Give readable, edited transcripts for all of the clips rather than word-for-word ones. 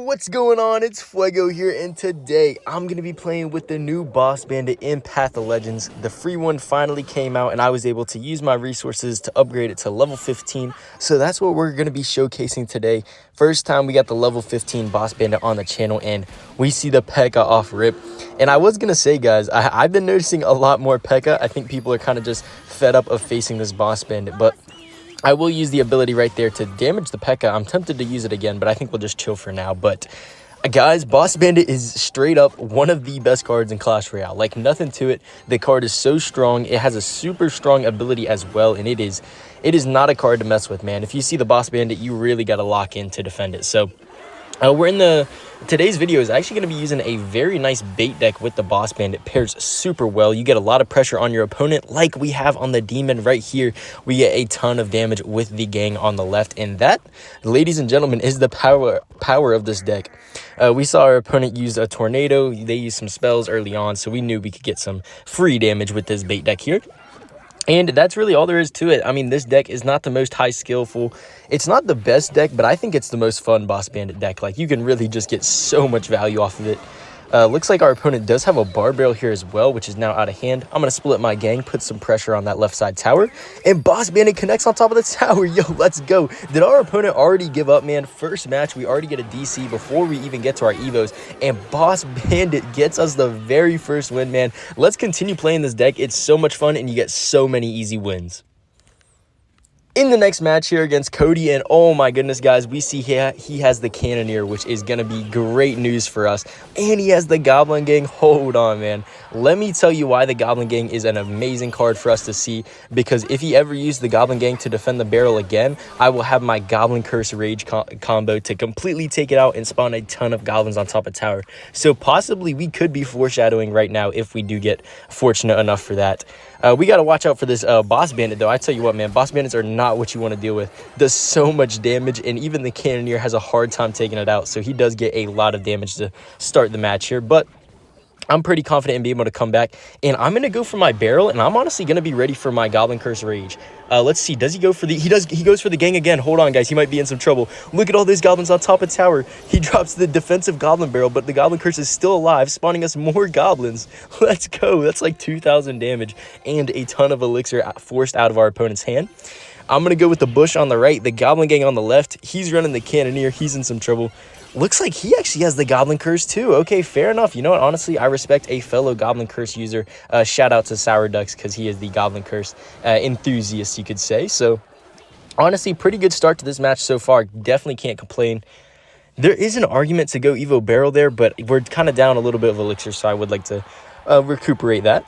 what's going on? It's Fuego here, and today I'm going to be playing with the new boss bandit in Path of Legends. The free one finally came out, and I was able to use my resources to upgrade it to level 15. So that's what we're going to be showcasing today. First time we got the level 15 boss bandit on the channel, and we see the Pekka off rip. And I was going to say, guys, I've been noticing a lot more Pekka. I think people are kind of just fed up of facing this boss bandit, but I will use the ability right there to damage the Pekka. I'm tempted to use it again, but I think we'll just chill for now. But guys, Boss Bandit is straight up one of the best cards in Clash Royale. Like, nothing to it. The card is so strong. It has a super strong ability as well, and it is not a card to mess with, man. If you see the Boss Bandit, you really got to lock in to defend it. So today's video is actually going to be using a very nice bait deck with the Boss Bandit. Pairs super well. You get a lot of pressure on your opponent like we have on the Demon right here. We get a ton of damage with the gang on the left, and that, ladies and gentlemen, is the power of this deck. We saw our opponent use a tornado. They used some spells early on, so we knew we could get some free damage with this bait deck here. And that's really all there is to it. I mean, this deck is not the most high skillful. It's not the best deck, but I think it's the most fun Boss Bandit deck. Like, you can really just get so much value off of it. Looks like our opponent does have a bar barrel here as well, which is now out of hand. I'm going to split my gang, put some pressure on that left side tower, and Boss Bandit connects on top of the tower. Yo, let's go. Did our opponent already give up, man? First match, we already get a DC before we even get to our Evos, and Boss Bandit gets us the very first win, man. Let's continue playing this deck. It's so much fun, and you get so many easy wins. In the next match here against Cody, and oh my goodness, guys, we see he has the Cannoneer, which is going to be great news for us. And he has the Goblin Gang. Hold on, man. Let me tell you why the Goblin Gang is an amazing card for us to see, because if he ever used the Goblin Gang to defend the barrel again, I will have my Goblin Curse Rage combo to completely take it out and spawn a ton of goblins on top of tower. So possibly we could be foreshadowing right now if we do get fortunate enough for that. We got to watch out for this Boss Bandit, though. I tell you what, man, Boss Bandits are not what you want to deal with. Does so much damage, and even the Cannoneer has a hard time taking it out, so he does get a lot of damage to start the match here, but I'm pretty confident in being able to come back, and I'm going to go for my barrel, and I'm honestly going to be ready for my Goblin Curse Rage. Let's see. Does he go for the... He goes for the gang again. Hold on, guys. He might be in some trouble. Look at all these goblins on top of tower. He drops the defensive Goblin Barrel, but the Goblin Curse is still alive, spawning us more goblins. Let's go. That's like 2,000 damage and a ton of elixir forced out of our opponent's hand. I'm going to go with the bush on the right, the Goblin Gang on the left. He's running the Cannoneer. He's in some trouble. Looks like he actually has the Goblin Curse too. Okay, fair enough. You know what? Honestly, I respect a fellow Goblin Curse user. Shout out to Sour Ducks, because he is the Goblin Curse enthusiast, you could say. So, honestly, pretty good start to this match so far. Definitely can't complain. There is an argument to go Evo Barrel there, but we're kind of down a little bit of elixir, so I would like to recuperate that.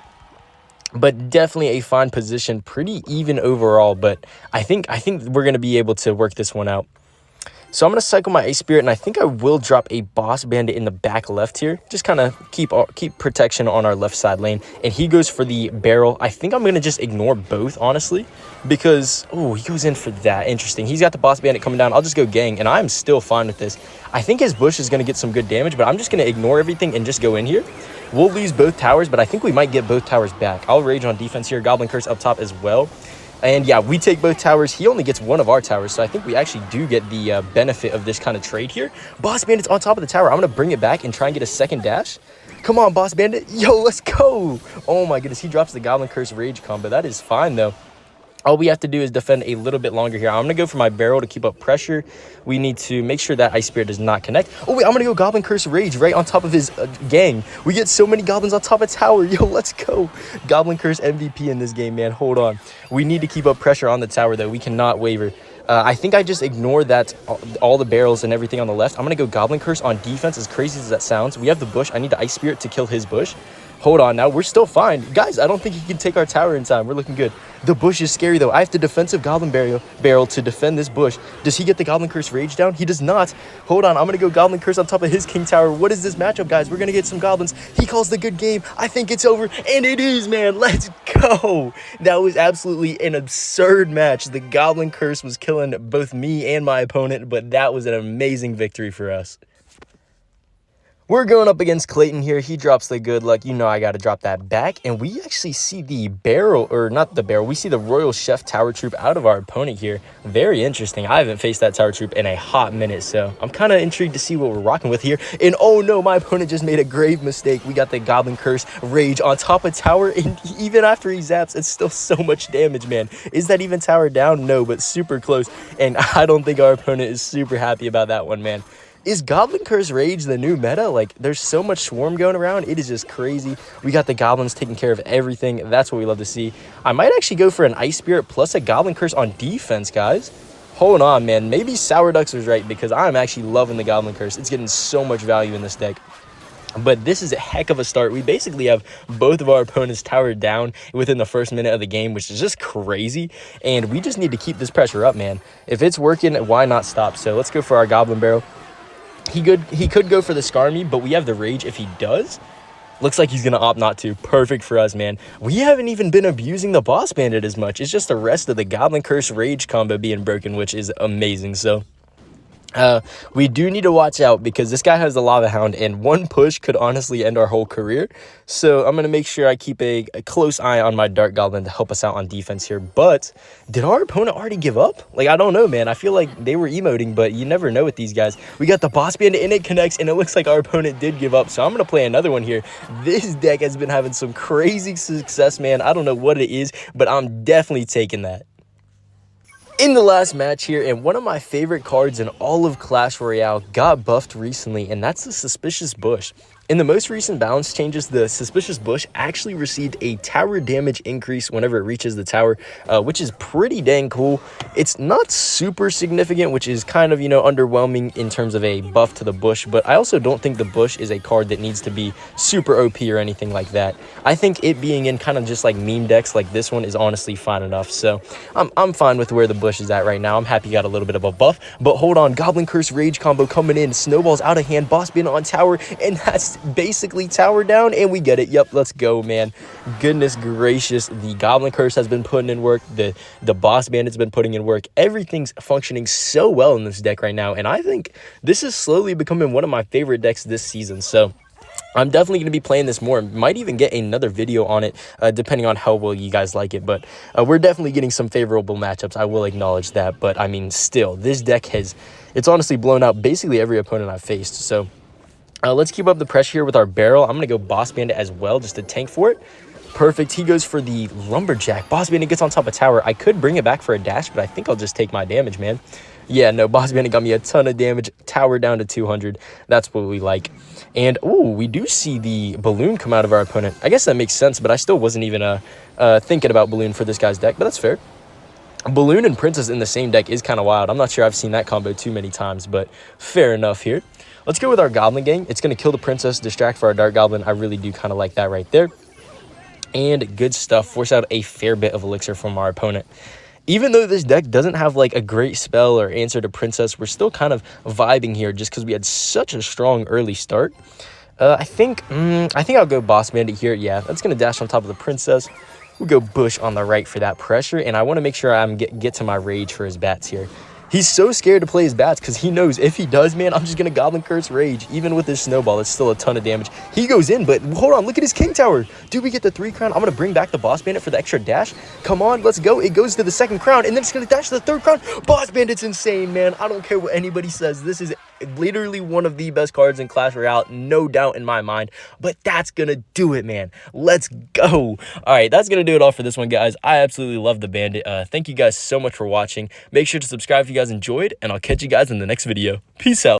But definitely a fine position, pretty even overall. But I think we're going to be able to work this one out. So I'm going to cycle my Ice Spirit, and I think I will drop a Boss Bandit in the back left here. Just kind of keep protection on our left side lane. And he goes for the barrel. I think I'm going to just ignore both, honestly, because, oh, he goes in for that. Interesting. He's got the Boss Bandit coming down. I'll just go gang, and I'm still fine with this. I think his bush is going to get some good damage, but I'm just going to ignore everything and just go in here. We'll lose both towers, but I think we might get both towers back. I'll rage on defense here. Goblin Curse up top as well. And yeah, we take both towers. He only gets one of our towers, so I think we actually do get the benefit of this kind of trade here. Boss Bandit's on top of the tower. I'm going to bring it back and try and get a second dash. Come on, Boss Bandit. Yo, let's go. Oh my goodness, he drops the Goblin Curse Rage combo. That is fine, though. All we have to do is defend a little bit longer here. I'm going to go for my barrel to keep up pressure. We need to make sure that Ice Spirit does not connect. Oh, wait, I'm going to go Goblin Curse Rage right on top of his gang. We get so many goblins on top of tower. Yo, let's go. Goblin Curse MVP in this game, man. Hold on. We need to keep up pressure on the tower, though. We cannot waver. I think I just ignored that, all the barrels and everything on the left. I'm going to go Goblin Curse on defense, as crazy as that sounds. We have the bush. I need the Ice Spirit to kill his bush. Hold on now. We're still fine. Guys, I don't think he can take our tower in time. We're looking good. The bush is scary, though. I have the defensive Goblin barrel to defend this bush. Does he get the Goblin Curse Rage down? He does not. Hold on. I'm going to go Goblin Curse on top of his King Tower. What is this matchup, guys? We're going to get some goblins. He calls the good game. I think it's over. And it is, man. Let's go. That was absolutely an absurd match. The Goblin Curse was killing both me and my opponent, but that was an amazing victory for us. We're going up against Clayton here. He drops the good luck. You know I got to drop that back. And we actually see the barrel, or not the barrel. We see the Royal Chef Tower Troop out of our opponent here. Very interesting. I haven't faced that Tower Troop in a hot minute, so I'm kind of intrigued to see what we're rocking with here. And oh no, my opponent just made a grave mistake. We got the Goblin Curse Rage on top of Tower, and even after he zaps, it's still so much damage, man. Is that even Tower down? No, but super close. And I don't think our opponent is super happy about that one, man. Is Goblin Curse Rage the new meta? Like, there's so much swarm going around. It is just crazy. We got the goblins taking care of everything. That's what we love to see. I might actually go for an Ice Spirit plus a Goblin Curse on defense, guys. Hold on, man. Maybe Sour Ducks was right because I'm actually loving the Goblin Curse. It's getting so much value in this deck. But this is a heck of a start. We basically have both of our opponents towered down within the first minute of the game, which is just crazy. And we just need to keep this pressure up, man. If it's working, why not stop? So let's go for our Goblin Barrel. He could go for the Skarmy, but we have the Rage if he does. Looks like he's going to opt not to. Perfect for us, man. We haven't even been abusing the Boss Bandit as much. It's just the rest of the Goblin Curse Rage combo being broken, which is amazing. So we do need to watch out because this guy has a Lava Hound, and one push could honestly end our whole career. So I'm going to make sure I keep a close eye on my Dark Goblin to help us out on defense here. But did our opponent already give up? Like, I don't know, man. I feel like they were emoting, but you never know with these guys. We got the Boss Bandit, and it connects, and it looks like our opponent did give up. So I'm going to play another one here. This deck has been having some crazy success, man. I don't know what it is, but I'm definitely taking that. In the last match here, and one of my favorite cards in all of Clash Royale got buffed recently, and that's the Suspicious Bush. In the most recent balance changes, the Suspicious Bush actually received a tower damage increase whenever it reaches the tower, which is pretty dang cool. It's not super significant, which is kind of, you know, underwhelming in terms of a buff to the Bush, but I also don't think the Bush is a card that needs to be super OP or anything like that. I think it being in kind of just like meme decks like this one is honestly fine enough, so I'm fine with where the Bush is at right now. I'm happy he got a little bit of a buff, but hold on, Goblin Curse Rage combo coming in, snowballs out of hand, Boss Bandit on tower, and that's basically tower down, and we get it. Yep, let's go, man. Goodness gracious, the Goblin Curse has been putting in work, the Boss Bandit's been putting in work. Everything's functioning so well in this deck right now, and I think this is slowly becoming one of my favorite decks this season. So I'm definitely going to be playing this more. Might even get another video on it, depending on how well you guys like it. But we're definitely getting some favorable matchups. I will acknowledge that. But, I mean, still, this deck it's honestly blown out basically every opponent I've faced. So let's keep up the pressure here with our barrel. I'm going to go Boss Bandit as well, just to tank for it. Perfect. He goes for the Lumberjack. Boss Bandit gets on top of tower. I could bring it back for a dash, but I think I'll just take my damage, man. Yeah, no, Boss Bandit got me a ton of damage. Tower down to 200. That's what we like. And, ooh, we do see the Balloon come out of our opponent. I guess that makes sense, but I still wasn't even thinking about Balloon for this guy's deck, but that's fair. Balloon and Princess in the same deck is kind of wild. I'm not sure I've seen that combo too many times, but fair enough here. Let's go with our Goblin Gang. It's going to kill the Princess, distract for our Dark Goblin. I really do kind of like that right there. And good stuff. Force out a fair bit of elixir from our opponent. Even though this deck doesn't have like a great spell or answer to Princess, we're still kind of vibing here just because we had such a strong early start. I think I'll go Boss Bandit here. Yeah, that's going to dash on top of the Princess. We'll go Bush on the right for that pressure, and I want to make sure I get to my Rage for his bats here. He's so scared to play his bats because he knows if he does, man, I'm just going to Goblin Curse Rage. Even with his Snowball, it's still a ton of damage. He goes in, but hold on, look at his King Tower. Do we get the 3 crown? I'm going to bring back the Boss Bandit for the extra dash. Come on, let's go. It goes to the 2nd crown, and then it's going to dash to the 3rd crown. Boss Bandit's insane, man. I don't care what anybody says. This is literally one of the best cards in Clash Royale, no doubt in my mind, but that's gonna do it, man. Let's go. All right, that's gonna do it all for this one, guys. I absolutely love the Bandit. Thank you guys so much for watching. Make sure to subscribe if you guys enjoyed, and I'll catch you guys in the next video. Peace out.